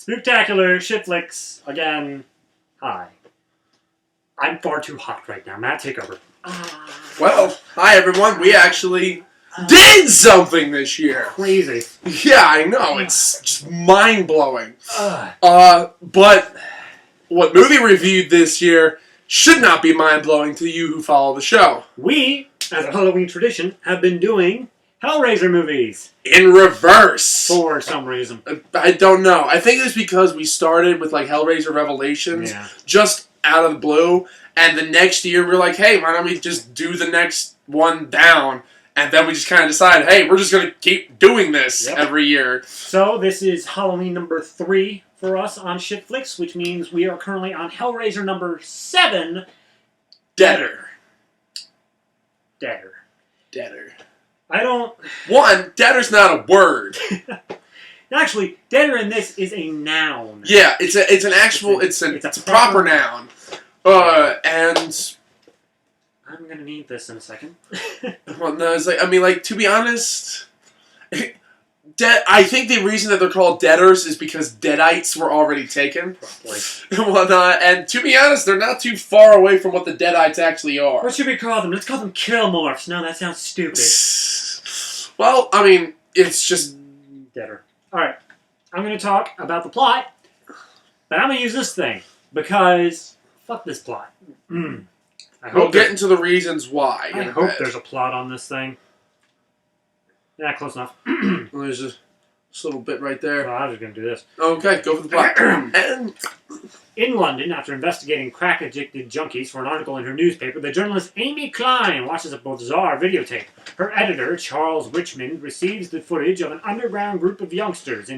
Spooktacular ShitFlix again. Hi. I'm far too hot right now. Matt, take over. Well, hi everyone. We actually did something this year. Crazy. Yeah, I know. It's just mind-blowing. But what movie reviewed this year should not be mind-blowing to you who follow the show. We, as a Halloween tradition, have been doing Hellraiser movies. In reverse. For some reason. I don't know. I think it's because we started with like Hellraiser Revelations just out of the blue, and the next year we were like, hey, why don't we just do the next one down? And then we just kind of decided, hey, we're just going to keep doing this every year. So this is Halloween number 3 for us on ShitFlix, which means we are currently on Hellraiser number 7. Deader. I don't... Deader's not a word. Actually, deader in this is a noun. Yeah, it's an actual, it's a proper noun. And... I'm gonna need this in a second. Well, no, it's like, I mean, like, to be honest, I think the reason that they're called deaders is because deadites were already taken. Probably. And whatnot. And to be honest, they're not too far away from what the deadites actually are. What should we call them? Let's call them killmorphs. No, that sounds stupid. Well, I mean, it's just... Deader. Alright, I'm gonna talk about the plot, but I'm gonna use this thing, because fuck this plot. We'll get into the reasons why. I hope there's a plot on this thing. Yeah, close enough. There's a little bit right there. Well, I was going to do this. Okay, go for the plot. In London, after investigating crack-addicted junkies for an article in her newspaper, the journalist Amy Klein watches a bizarre videotape. Her editor, Charles Richmond, receives the footage of an underground group of youngsters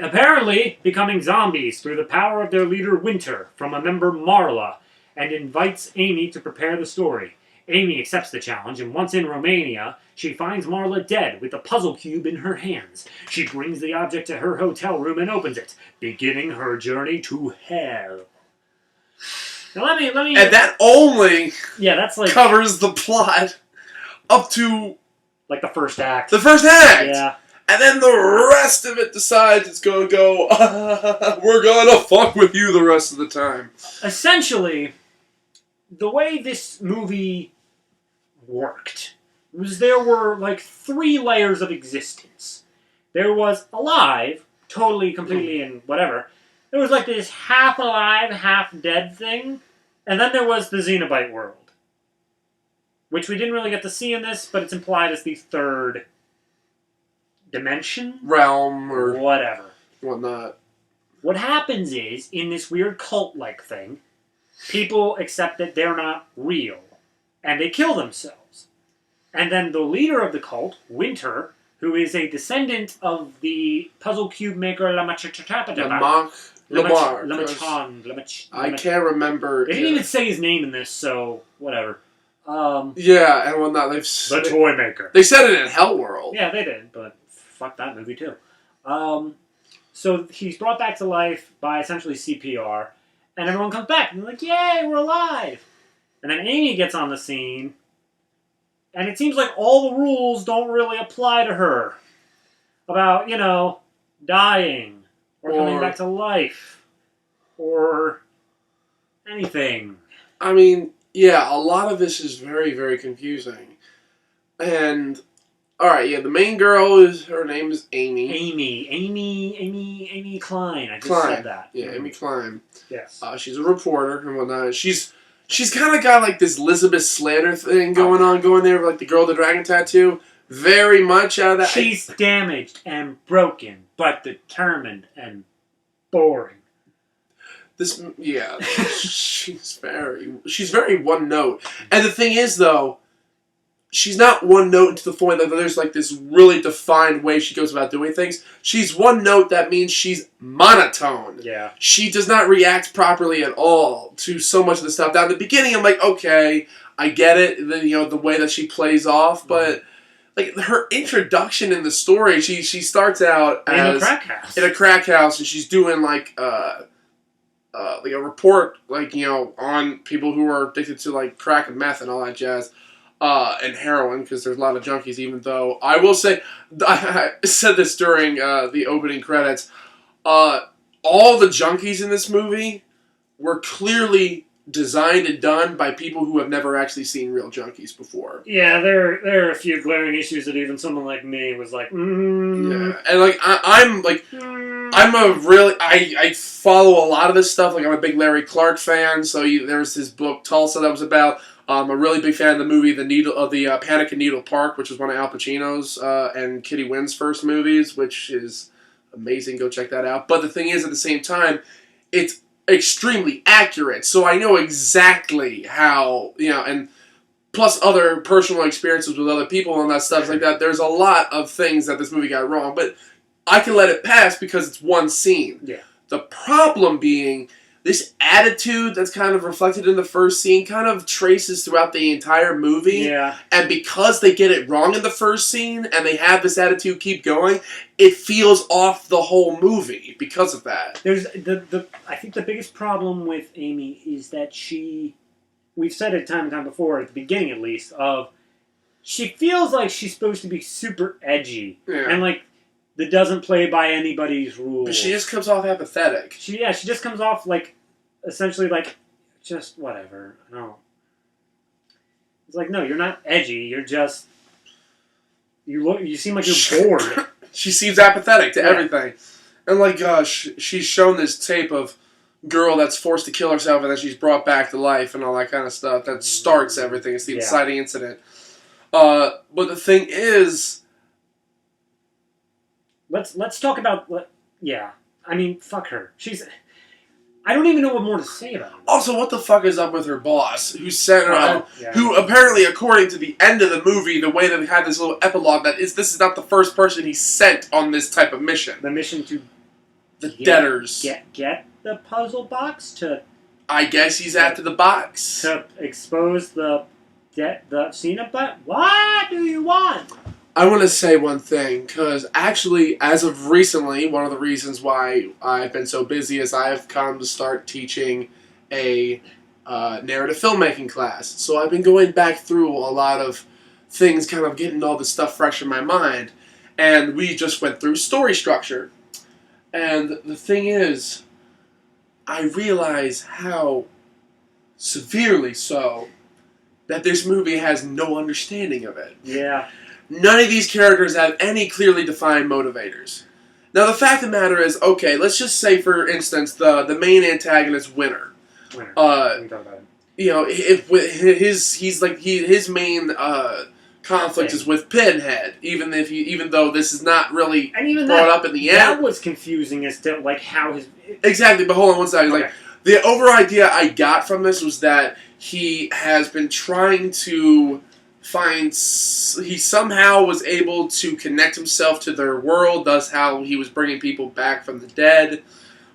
apparently becoming zombies through the power of their leader, Winter, from a member, Marla, and invites Amy to prepare the story. Amy accepts the challenge, and once in Romania, she finds Marla dead with a puzzle cube in her hands. She brings the object to her hotel room and opens it, beginning her journey to hell. Now let me... And that only that's like covers the plot up to... like the first act. The first act! Yeah. And then the rest of it decides it's going to go, we're going to fuck with you the rest of the time. Essentially, the way this movie worked was there were like 3 layers of existence. There was alive, totally, completely, and whatever. There was like this half alive, half dead thing. And then there was the Xenobite world, which we didn't really get to see in this, but it's implied as the 3rd dimension? Realm or whatever. Whatnot. What happens is, in this weird cult-like thing, people accept that they're not real, and they kill themselves. And then the leader of the cult, Winter, who is a descendant of the puzzle cube maker I can't remember. They didn't even say his name in this, so whatever. Yeah, and whatnot. The toy maker. They said it in Hell World. Yeah, they did, but fuck that movie too. So he's brought back to life by essentially CPR, and everyone comes back, and they're like, yay, we're alive! And then Amy gets on the scene, and it seems like all the rules don't really apply to her. About, dying, or coming back to life, or anything. I mean, yeah, a lot of this is very, very confusing. And, alright, the main girl her name is Amy. Amy Klein. I just said that. Yeah, Amy Klein. Yes. She's a reporter and whatnot. She's kind of got like this Elizabeth Slater thing going there, like the girl with the dragon tattoo. Very much out of that. She's damaged and broken, but determined and boring. She's very one note. And the thing is, though, she's not one note to the point that there's like this really defined way she goes about doing things. She's one note that means she's monotone. Yeah. She does not react properly at all to so much of the stuff. Now, at the beginning, I'm like, okay, I get it, the way that she plays off, but like her introduction in the story, she starts out as in a crack house, and she's doing like a report on people who are addicted to like crack and meth and all that jazz. and heroin, because there's a lot of junkies, even though I will say, I said this during the opening credits, all the junkies in this movie were clearly designed and done by people who have never actually seen real junkies before. Yeah, there are a few glaring issues that even someone like me was like, Yeah, and like I'm a really I follow a lot of this stuff. Like I'm a big Larry Clark fan. So there's his book Tulsa that was about. I'm a really big fan of the movie the Panic in Needle Park, which was one of Al Pacino's and Kitty Wynn's first movies, which is amazing. Go check that out. But the thing is, at the same time, it's extremely accurate, so I know exactly how, and plus other personal experiences with other people and that stuff like that. There's a lot of things that this movie got wrong, but I can let it pass because it's one scene. Yeah. The problem being, this attitude that's kind of reflected in the first scene kind of traces throughout the entire movie. Yeah. And because they get it wrong in the first scene and they have this attitude keep going, it feels off the whole movie because of that. There's I think the biggest problem with Amy is that we've said it time and time before, at the beginning at least, she feels like she's supposed to be super edgy. Yeah. And like, that doesn't play by anybody's rules. But she just comes off apathetic. She just comes off like, essentially like, just whatever. No. It's like, no, you're not edgy. You're just, you seem like you're bored. She seems apathetic to everything. And like, gosh, she's shown this tape of girl that's forced to kill herself and then she's brought back to life and all that kind of stuff. That starts everything. It's the inciting incident. But the thing is, Let's talk about I mean, fuck her. I don't even know what more to say about her. Also, what the fuck is up with her boss, who sent her out, Yeah. who apparently, according to the end of the movie, the way that we had this little epilogue, this is not the first person he sent on this type of mission. The mission to The debtors. Get the puzzle box to. I guess he's after the box. To expose the Cena butt. What do you want? I want to say one thing, because actually, as of recently, one of the reasons why I've been so busy is I've come to start teaching a narrative filmmaking class. So I've been going back through a lot of things, kind of getting all this stuff fresh in my mind. And we just went through story structure. And the thing is, I realize how severely so that this movie has no understanding of it. Yeah. None of these characters have any clearly defined motivators. Now, the fact of the matter is, okay, let's just say, for instance, the main antagonist, Winter. We can talk about it. You know, his main conflict is with Pinhead, even though this is not really brought up in the end. That was confusing as to like how his exactly. But hold on one second. Okay. Like the overall idea I got from this was that he has been trying to he somehow was able to connect himself to their world, thus how he was bringing people back from the dead,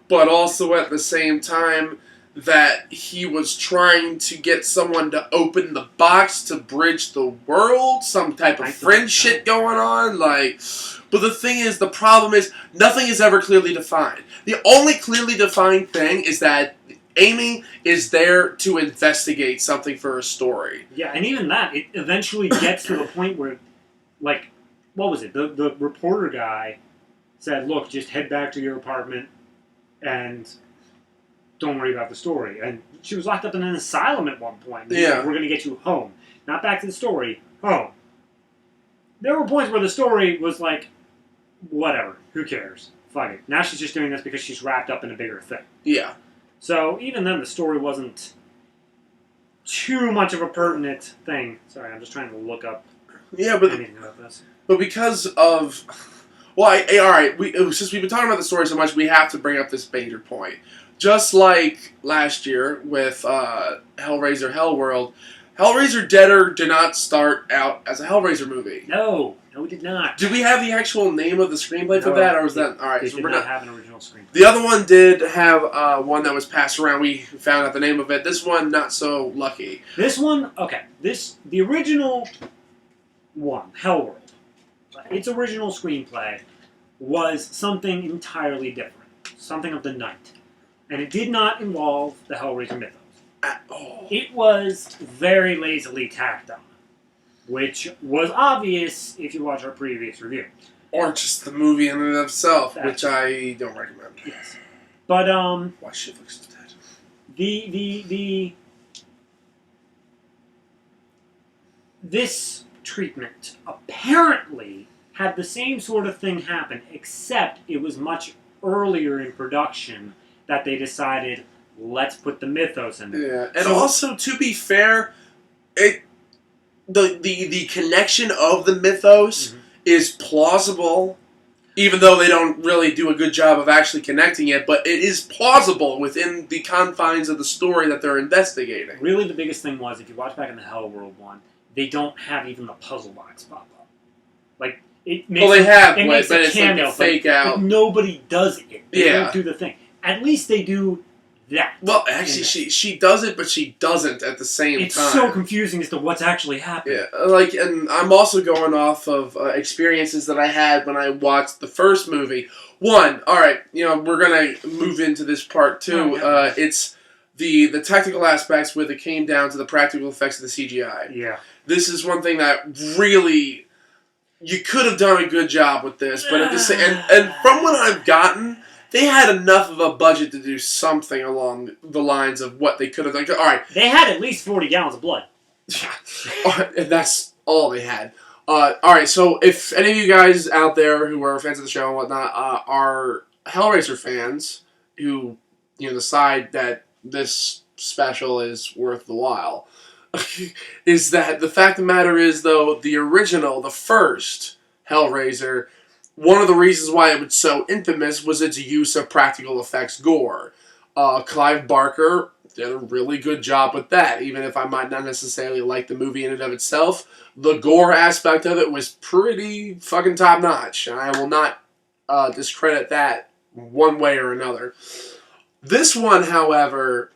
but also at the same time that he was trying to get someone to open the box to bridge the world, some type of friend shit going on, like. But the thing is, the problem is, nothing is ever clearly defined. The only clearly defined thing is that Amy is there to investigate something for a story. Yeah, and even that, it eventually gets to the point where, like, what was it? The reporter guy said, look, just head back to your apartment and don't worry about the story. And she was locked up in an asylum at one point. Yeah. Like, we're going to get you home. Not back to the story, home. There were points where the story was like, whatever, who cares? Fuck it. Now she's just doing this because she's wrapped up in a bigger thing. Yeah. So even then, the story wasn't too much of a pertinent thing. Sorry, I'm just trying to look up anything about this. But because of... Well, alright, since we've been talking about the story so much, we have to bring up this major point. Just like last year with Hellraiser Hellworld, Hellraiser Deader did not start out as a Hellraiser movie. No, we did not. Did we have the actual name of the screenplay for that, or was that... Alright, so we're not have an original screenplay. The other one did have one that was passed around. We found out the name of it. This one, not so lucky. This one, okay. The original one, Hellworld, its original screenplay was something entirely different. Something of the night. And it did not involve the Hellraiser mythos. At all. It was very lazily tacked on. which was obvious if you watch our previous review. Or just the movie in and of itself, which I don't recommend. Yes. But, Why ShitFlix is dead. This treatment apparently had the same sort of thing happen, except it was much earlier in production that they decided, let's put the mythos in there. Yeah, and also, to be fair, the connection of the mythos is plausible, even though they don't really do a good job of actually connecting it, but it is plausible within the confines of the story that they're investigating. Really, the biggest thing was, if you watch back in the Hellworld one, they don't have even the puzzle box pop up. Like, it makes they have, it but makes a it's cameo, like a fake out. But nobody does it. They Yeah. don't do the thing. At least they do that. Well, actually, she does it, but she doesn't at the same time. It's so confusing as to what's actually happening. Yeah, and I'm also going off of experiences that I had when I watched the first movie. One, alright, we're going to move into this part two. It's the technical aspects where it came down to the practical effects of the CGI. Yeah. This is one thing that really, you could have done a good job with this, but at the and from what I've gotten, they had enough of a budget to do something along the lines of what they could have done. All right, they had at least 40 gallons of blood. And that's all they had. All right, so if any of you guys out there who are fans of the show and whatnot are Hellraiser fans who decide that this special is worth the while, is that the fact of the matter is, though, the original, the first Hellraiser, one of the reasons why it was so infamous was its use of practical effects gore. Clive Barker did a really good job with that, even if I might not necessarily like the movie in and of itself. The gore aspect of it was pretty fucking top-notch, and I will not discredit that one way or another. This one, however,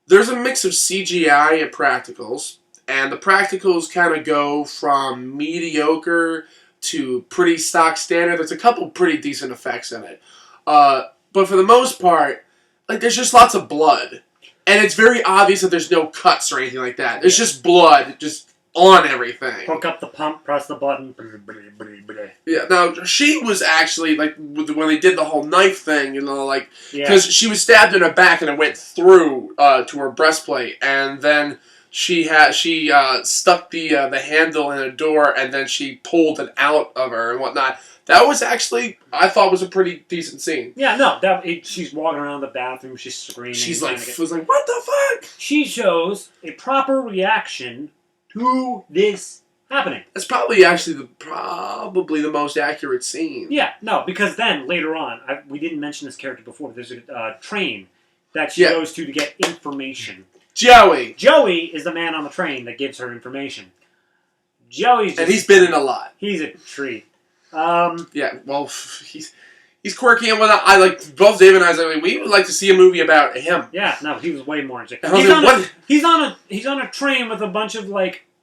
there's a mix of CGI and practicals, and the practicals kind of go from mediocre to pretty stock standard. There's a couple pretty decent effects in it. But for the most part, there's just lots of blood. And it's very obvious that there's no cuts or anything like that. There's just blood just on everything. Hook up the pump, press the button. Yeah, now, she was actually, when they did the whole knife thing, because she was stabbed in her back and it went through to her breastplate, and then she stuck the handle in a door, and then she pulled it out of her and whatnot. That was actually, I thought, was a pretty decent scene. Yeah, no, she's walking around the bathroom, she's screaming. She's what the fuck? She shows a proper reaction to this happening. That's probably actually the most accurate scene. Yeah, no, because then, later on, we didn't mention this character before, there's a train that she goes to get information. Joey is the man on the train that gives her information. And he's been in a lot. He's a treat. Yeah, well, he's quirky and whatnot. Both Dave and I, we would like to see a movie about him. Yeah, no, he was way more interesting. He's on a train with a bunch of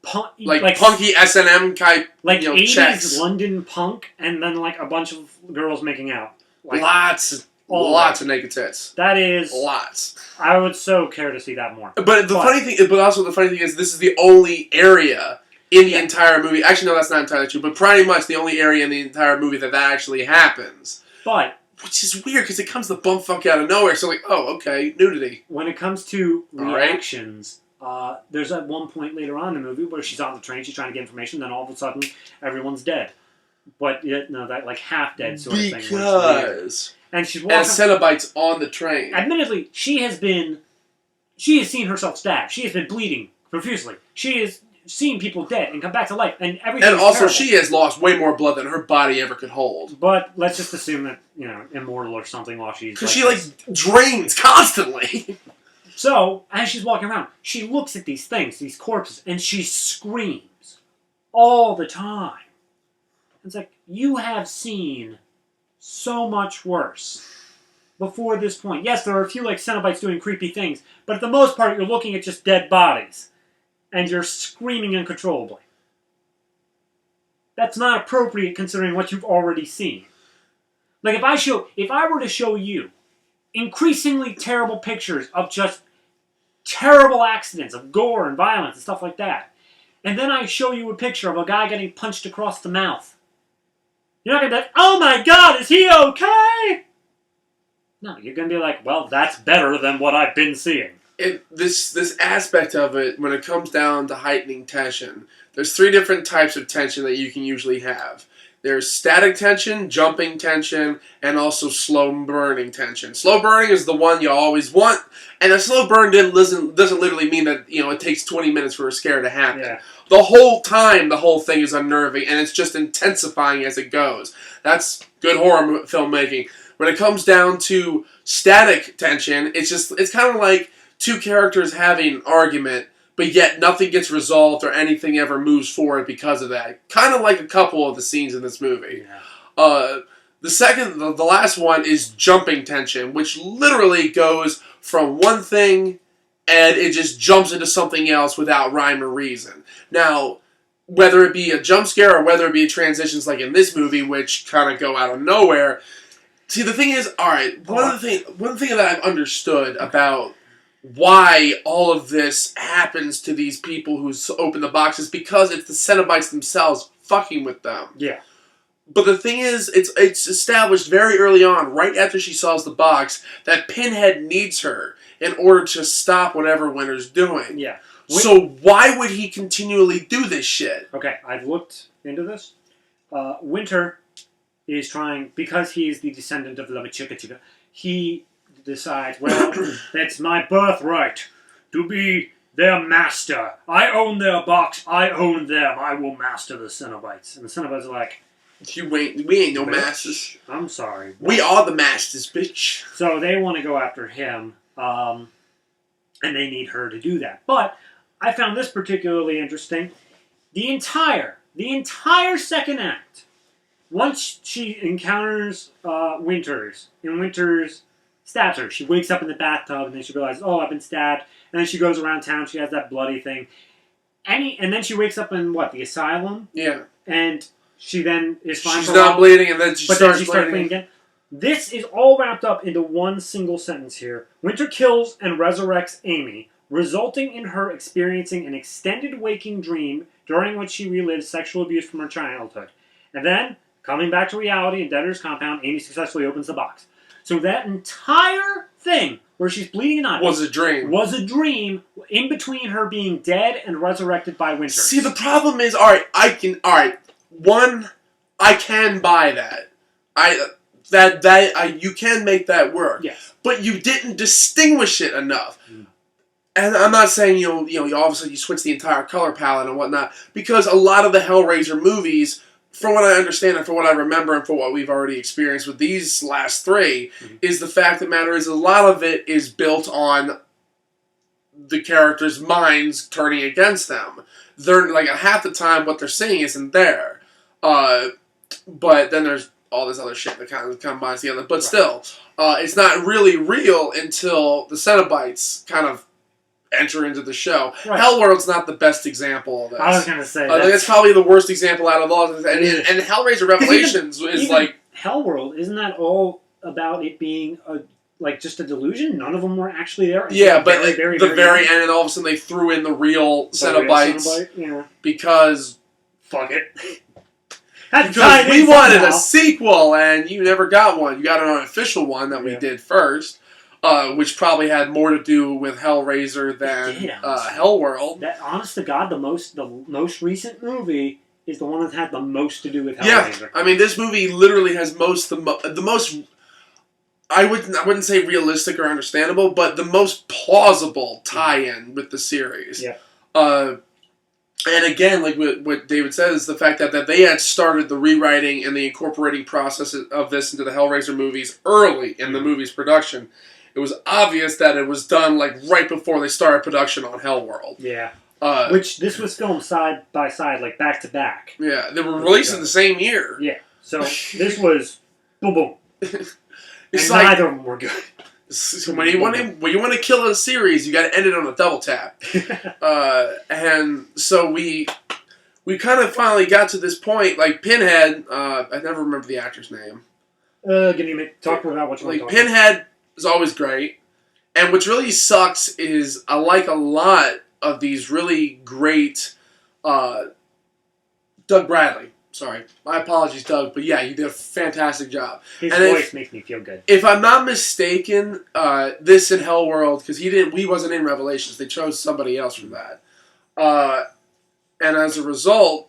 punky S&M type, 80s checks. London punk, and then a bunch of girls making out. Lots of naked tits. That is lots. I would so care to see that more. But the funny thing is, this is the only area in the entire movie. Actually, no, that's not entirely true. But pretty much the only area in the entire movie that actually happens. Which is weird because it comes the bumfuck out of nowhere. So okay, nudity. When it comes to reactions, there's that one point later on in the movie where she's on the train, she's trying to get information, then all of a sudden everyone's dead. But that half dead sort of thing. Because and she's walking. And Cenobite's on the train. Admittedly, she has seen herself stabbed. She has been bleeding profusely. She has seen people dead and come back to life, and everything. And also, terrible. she has lost way more blood than her body ever could hold. But let's just assume that immortal or something while she's because she drains constantly. So as she's walking around, she looks at these things, these corpses, and she screams all the time. It's you have seen so much worse before this point. Yes, there are a few Cenobites doing creepy things, but for the most part, you're looking at just dead bodies. And you're screaming uncontrollably. That's not appropriate considering what you've already seen. If I were to show you increasingly terrible pictures of just terrible accidents, of gore and violence and stuff like that, and then I show you a picture of a guy getting punched across the mouth. You're not going to be like, oh my god, is he okay? No, you're going to be like, well, that's better than what I've been seeing. This aspect of it, when it comes down to heightening tension, there's 3 different types of tension that you can usually have. There's static tension, jumping tension, and also slow burning tension. Slow burning is the one you always want, and a slow burn doesn't literally mean that it takes 20 minutes for a scare to happen. Yeah. The whole time, the whole thing is unnerving, and it's just intensifying as it goes. That's good horror filmmaking. When it comes down to static tension, it's kind of like 2 characters having an argument, but yet nothing gets resolved or anything ever moves forward because of that. Kind of like a couple of the scenes in this movie. Yeah. The last one is jumping tension, which literally goes from one thing and it just jumps into something else without rhyme or reason. Now, whether it be a jump scare or whether it be transitions like in this movie, which kind of go out of nowhere. See, the thing is, alright, one thing that I've understood about why all of this happens to these people who open the boxes because it's the Cenobites themselves fucking with them. Yeah. But the thing is, it's established very early on, right after she solves the box, that Pinhead needs her in order to stop whatever Winter's doing. Yeah. So why would he continually do this shit? Okay, I've looked into this. Winter is trying, because he is the descendant of La Chica, he decides, well, that's my birthright to be their master. I own their box. I own them. I will master the Cenobites. And the Cenobites are like, we ain't no bitch, masters. I'm sorry. We are the masters, bitch. So they want to go after him, and they need her to do that. But I found this particularly interesting. The entire second act, once she encounters Winters, and Winters stabs her. She wakes up in the bathtub, and then she realizes, oh, I've been stabbed. And then she goes around town. She has that bloody thing. And then she wakes up in, the asylum? Yeah. And she then is fine. She's not bleeding, and then she starts bleeding again. This is all wrapped up into one single sentence here. Winter kills and resurrects Amy, resulting in her experiencing an extended waking dream during which she relives sexual abuse from her childhood. And then, coming back to reality in Debtor's compound, Amy successfully opens the box. So that entire thing, where she's bleeding and not, was a dream in between her being dead and resurrected by Winter. See, the problem is, I can buy that. You can make that work. Yes. But you didn't distinguish it enough. And I'm not saying, you obviously you switch the entire color palette and whatnot, because a lot of the Hellraiser movies, from what I understand and from what I remember and from what we've already experienced with these last 3, is the fact of the matter is a lot of it is built on the characters' minds turning against them. They're, half the time what they're saying isn't there. But then there's all this other shit that kind of combines together. But still, it's not really real until the Cenobites kind of enter into the show. Right. Hellworld's not the best example of this. I was going to say that's probably the worst example out of all. And Hellraiser Revelations is like... Hellworld, isn't that all about it being just a delusion? None of them were actually there. Yeah, but the very end, and all of a sudden they threw in the real Cenobites. Yeah. Because... Fuck it. Because we wanted a sequel, and you never got one. You got an unofficial one that we did first. Which probably had more to do with Hellraiser than Hellworld. That, honest to God, the most recent movie is the one that had the most to do with Hellraiser. Yeah, I mean, this movie literally has the most. I wouldn't say realistic or understandable, but the most plausible tie-in with the series. Yeah. And again, like what David says, the fact that they had started the rewriting and the incorporating process of this into the Hellraiser movies early in the movie's production. It was obvious that it was done right before they started production on Hellworld. Yeah. Which this was filmed side by side, back to back. Yeah, they were released in the same year. Yeah. So this was boom boom. It's and neither of them were good. When you want to kill a series, you got to end it on a double tap. And so we kind of finally got to this point. Pinhead, I never remember the actor's name. Talk about what you want to talk Pinhead is always great. And what really sucks is I like a lot of these really great Doug Bradley. Sorry. My apologies, Doug. But yeah, you did a fantastic job. His and voice makes me feel good. If I'm not mistaken, this in Hellworld, because he wasn't in Revelations. They chose somebody else for that. And as a result,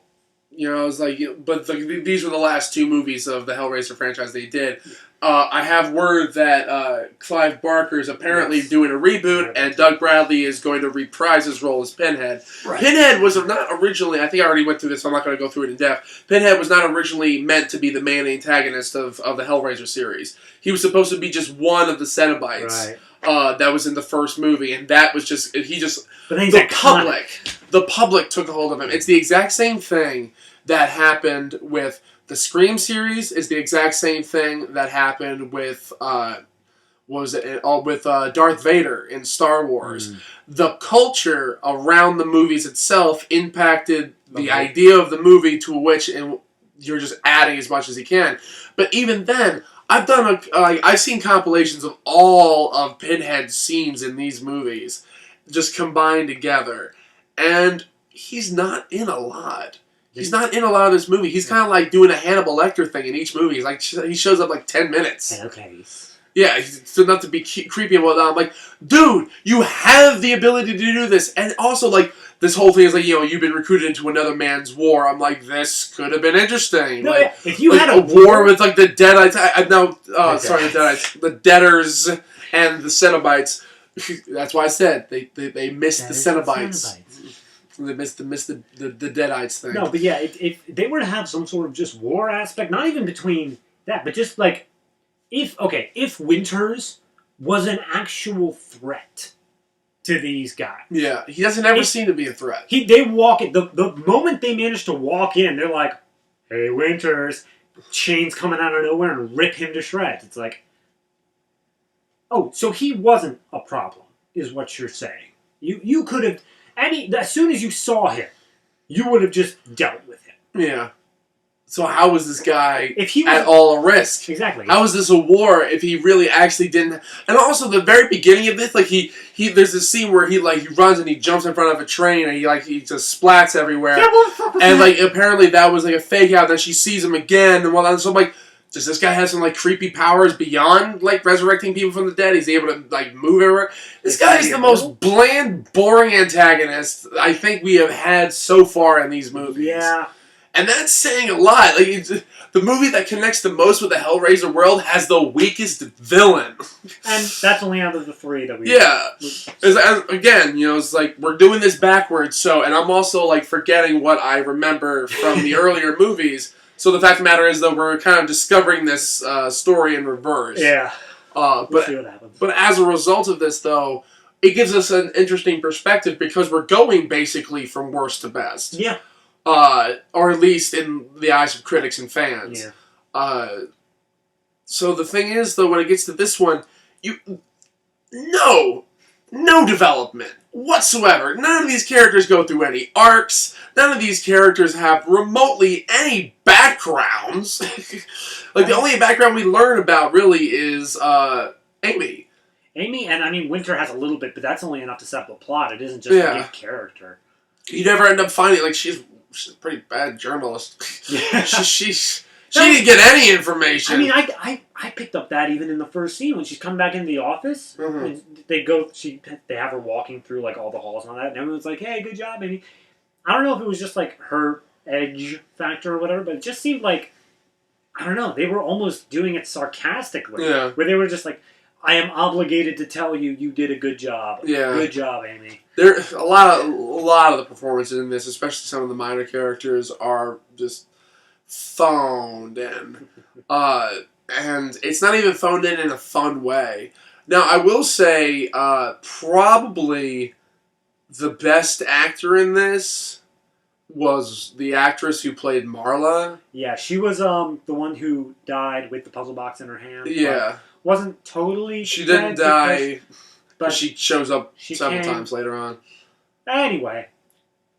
I was like, but these were the last 2 movies of the Hellraiser franchise they did. I have word that Clive Barker is apparently doing a reboot, and Doug Bradley is going to reprise his role as Pinhead. Right. Pinhead was not originally, I think I already went through this, so I'm not going to go through it in depth. Pinhead was not originally meant to be the main antagonist of the Hellraiser series. He was supposed to be just one of the Cenobites that was in the first movie, and that was just, the public took a hold of him. It's the exact same thing that happened with the Scream series, is the exact same thing that happened with Darth Vader in Star Wars. The culture around the movies itself impacted the idea of the movie, to which you're just adding as much as you can. But even then, I've seen compilations of all of Pinhead's scenes in these movies just combined together, and he's not in a lot. He's not in a lot of this movie. He's kind of like doing a Hannibal Lecter thing in each movie. He's like, he shows up like 10 minutes. Okay. Yeah, it's enough to be creepy and whatnot. I'm like, dude, you have the ability to do this. And also, like, this whole thing is like, you've been recruited into another man's war. I'm like, this could have been interesting. No, like, if you like had a war with, like, the Deadites. The Deadites. The Deaders and the Cenobites. That's why I said they missed the Cenobites. They missed the Deadites thing. No, but yeah, if they were to have some sort of just war aspect, not even between that, but just like, if Winters was an actual threat to these guys. Yeah, he doesn't ever seem to be a threat. They walk in, the moment they manage to walk in, they're like, hey, Winters, chains coming out of nowhere and rip him to shreds. It's like, oh, so he wasn't a problem, is what you're saying. You could have... as soon as you saw him, you would have just dealt with him. Yeah. So how was this guy at all a risk? Exactly. How was this a war if he really actually didn't? And also the very beginning of this, like there's this scene where he runs and he jumps in front of a train and he just splats everywhere. Yeah, what the fuck was and that? like apparently that was like a fake out. Then she sees him again and so I'm like, does this guy have some like creepy powers beyond like resurrecting people from the dead? He's able to like move everywhere. This guy is the most bland, boring antagonist I think we have had so far in these movies. Yeah. And that's saying a lot. Like the movie that connects the most with the Hellraiser world has the weakest villain. And that's only out of the 3 that we... Yeah. Again, it's like, we're doing this backwards, and I'm also like forgetting what I remember from the earlier movies. So the fact of the matter is, though, we're kind of discovering this story in reverse. Yeah. We'll see what happens. But as a result of this, though, it gives us an interesting perspective because we're going basically from worst to best. Yeah. Or at least in the eyes of critics and fans. Yeah. So the thing is, though, when it gets to this one, no development whatsoever. None of these characters go through any arcs. None of these characters have remotely any backgrounds. Like, the only background we learn about, really, is Amy. Amy, and I mean, Winter has a little bit, but that's only enough to set up the plot. It isn't just a new character. You never end up finding, like, she's a pretty bad journalist. Yeah. She didn't get any information. I mean, I picked up that even in the first scene when she's coming back into the office. Mm-hmm. And they have her walking through like all the halls and all that, and everyone's like, "Hey, good job, Amy." I don't know if it was just like her edge factor or whatever, but it just seemed like, I don't know, they were almost doing it sarcastically. Yeah. Where they were just like, I am obligated to tell you did a good job. Yeah. Good job, Amy. There a lot of the performances in this, especially some of the minor characters, are just phoned in. And it's not even phoned in a fun way. Now, I will say, probably the best actor in this was the actress who played Marla. Yeah, she was the one who died with the puzzle box in her hand. Yeah. Wasn't totally... She didn't die, but she shows up several times later on. Anyway.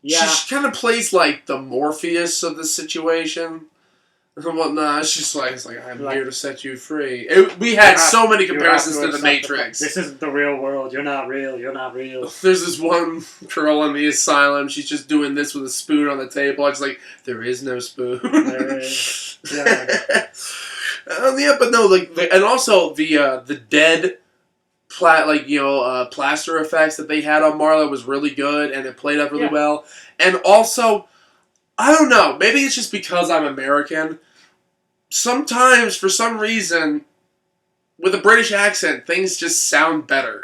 Yeah. She kind of plays like the Morpheus of the situation. Well, nah, it's just like, I'm Like, here to set you free. We had so many comparisons to The Matrix. This isn't the real world. You're not real. You're not real. There's this one girl in the asylum. She's just doing this with a spoon on the table. It's like, there is no spoon. There is. Yeah. Yeah, but no, like, and also the dead, plaster effects that they had on Marla was really good, and it played up really well. And also, I don't know, maybe it's just because I'm American. Sometimes, for some reason, with a British accent, things just sound better.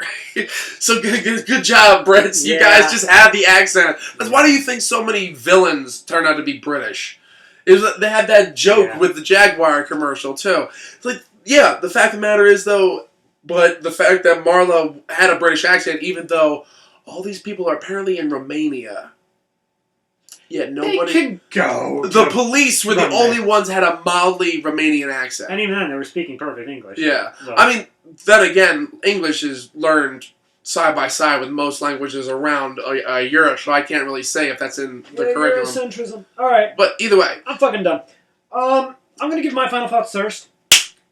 So good job, Brits. You guys just had the accent. Why do you think so many villains turn out to be British? They had that joke with the Jaguar commercial, too. It's like, yeah, the fact of the matter is, though, but the fact that Marla had a British accent, even though all these people are apparently in Romania. Yeah, nobody... They can go. The police were the only ones that had a mildly Romanian accent. And even then, they were speaking perfect English. Yeah. So. I mean, then again, English is learned side by side with most languages around Europe, so I can't really say if that's in the curriculum. Eurocentrism. Alright. But either way. I'm fucking done. I'm going to give my final thoughts first.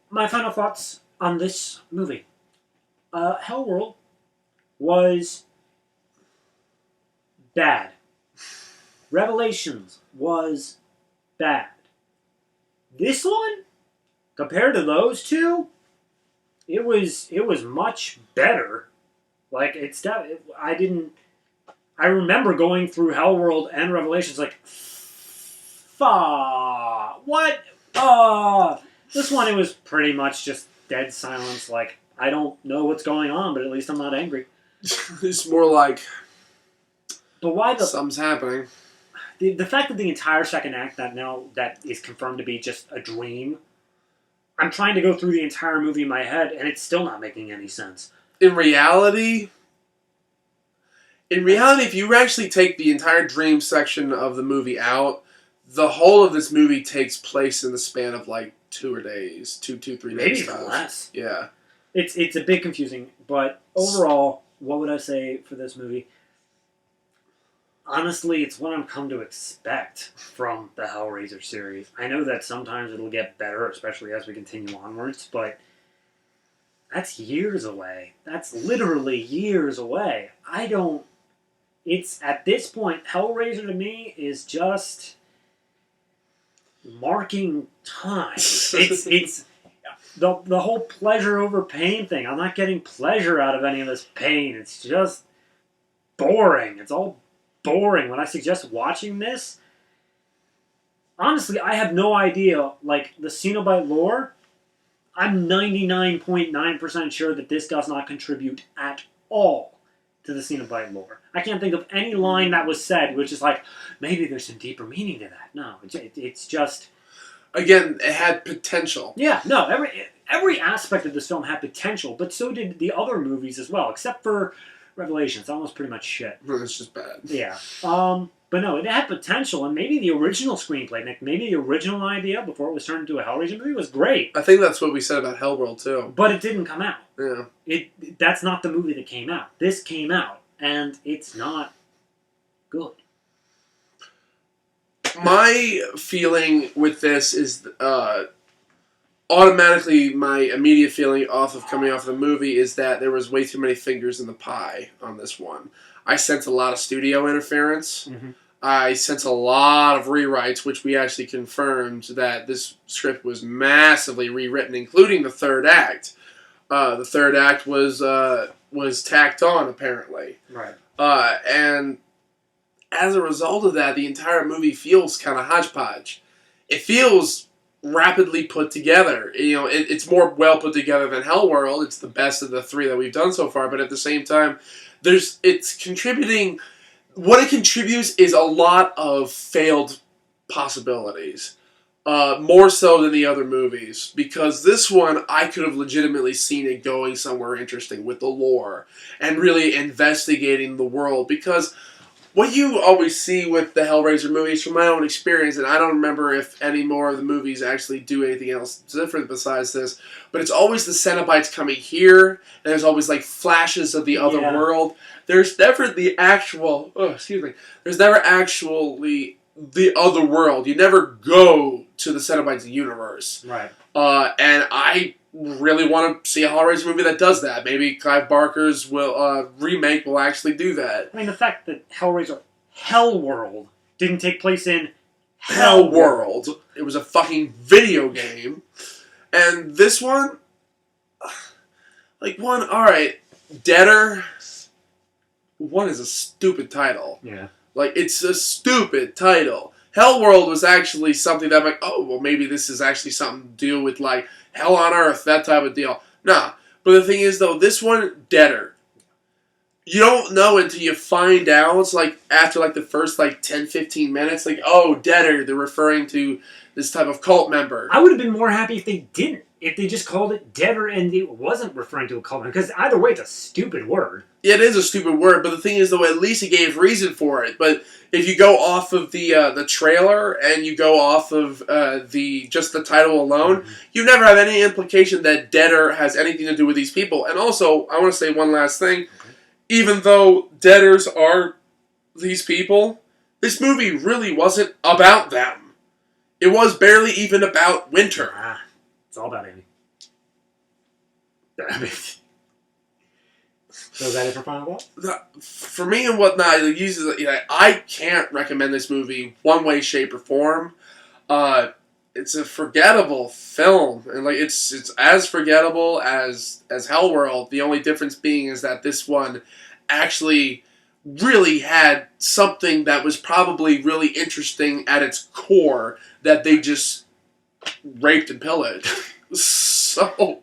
My final thoughts on this movie. Hellworld was bad. Revelations was bad. This one, compared to those two, it was much better. Like, I remember going through Hellworld and Revelations like, what? This one, it was pretty much just dead silence. Like, I don't know what's going on, but at least I'm not angry. It's more like, but why something's happening. The fact that the entire second act that is confirmed to be just a dream, I'm trying to go through the entire movie in my head, and it's still not making any sense. In reality, if you actually take the entire dream section of the movie out, the whole of this movie takes place in the span of like 2 days, 3 days. Maybe even less. Yeah. It's a bit confusing, but overall, what would I say for this movie? Honestly, it's what I've come to expect from the Hellraiser series. I know that sometimes it'll get better, especially as we continue onwards, but that's years away. That's literally years away. It's, at this point, Hellraiser to me is just marking time. It's the whole pleasure over pain thing. I'm not getting pleasure out of any of this pain. It's just boring. It's all boring. When I suggest watching this, honestly, I have no idea. Like, the Cenobite lore, I'm 99.9% sure that this does not contribute at all to the Cenobite lore. I can't think of any line that was said which is like, maybe there's some deeper meaning to that. No, it's just... Again, it had potential. Yeah, no, every aspect of this film had potential, but so did the other movies as well, except for Revelations. That one was pretty much shit. It's just bad. Yeah. But no, it had potential, and maybe the original screenplay, maybe the original idea before it was turned into a Hellraiser movie was great. I think that's what we said about Hellworld, too. But it didn't come out. Yeah. That's not the movie that came out. This came out, and it's not good. My feeling with this is automatically my immediate feeling coming off the movie is that there was way too many fingers in the pie on this one. I sense a lot of studio interference. Mm-hmm. I sense a lot of rewrites, which we actually confirmed that this script was massively rewritten, including the third act. The third act was tacked on, apparently. Right. And as a result of that, the entire movie feels kind of hodgepodge. It feels rapidly put together. You know, it's more well put together than Hellworld. It's the best of the three that we've done so far, but at the same time, it's contributing. What it contributes is a lot of failed possibilities. More so than the other movies. Because this one, I could have legitimately seen it going somewhere interesting with the lore. And really investigating the world. Because what you always see with the Hellraiser movies, from my own experience, and I don't remember if any more of the movies actually do anything else different besides this, but it's always the Cenobites coming here, and there's always like flashes of the other world. There's never the actual, there's never actually the other world. You never go to the Cenobites universe. Right. And I really want to see a Hellraiser movie that does that. Maybe Clive Barker's remake will actually do that. I mean, the fact that Hellraiser Hellworld didn't take place in Hellworld. It was a fucking video game. And this one, alright, Deader. One is a stupid title. Yeah. Like, it's a stupid title. Hellworld was actually something that I'm like, oh, well, maybe this is actually something to deal with, like, Hell on Earth, that type of deal. Nah. But the thing is, though, this one, Deader. You don't know until you find out. It's like, after, like, the first, like, 10, 15 minutes, like, oh, Deader, they're referring to this type of cult member. I would have been more happy if they didn't. If they just called it Deader and it wasn't referring to a cult member. Because either way, it's a stupid word. Yeah, it is a stupid word, but the thing is, though, at least it gave reason for it. But if you go off of the trailer and you go off of just the title alone, you never have any implication that Deader has anything to do with these people. And also, I want to say one last thing. Even though Deaders are these people, this movie really wasn't about them. It was barely even about Winter. It's all about Amy. So is that it for final thought? For me and whatnot, I can't recommend this movie one way, shape, or form. It's a forgettable film, and like it's as forgettable as Hellworld. The only difference being is that this one actually really had something that was probably really interesting at its core that they just raped and pillaged. So.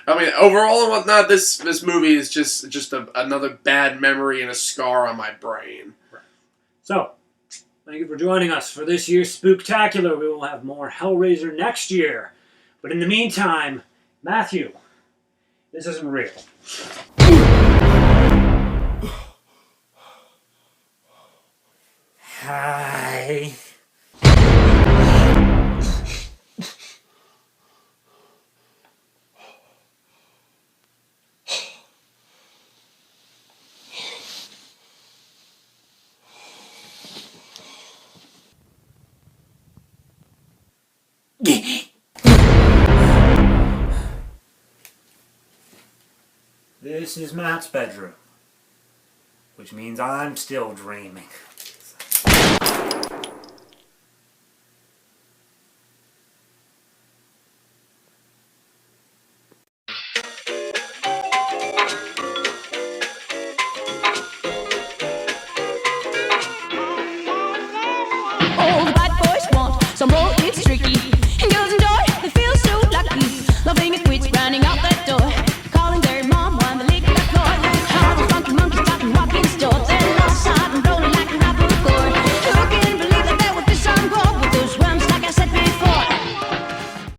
I mean, overall and whatnot, this movie is just another bad memory and a scar on my brain. Right. So, thank you for joining us for this year's Spooktacular. We will have more Hellraiser next year. But in the meantime, Matthew, this isn't real. Hi. This is Matt's bedroom, which means I'm still dreaming.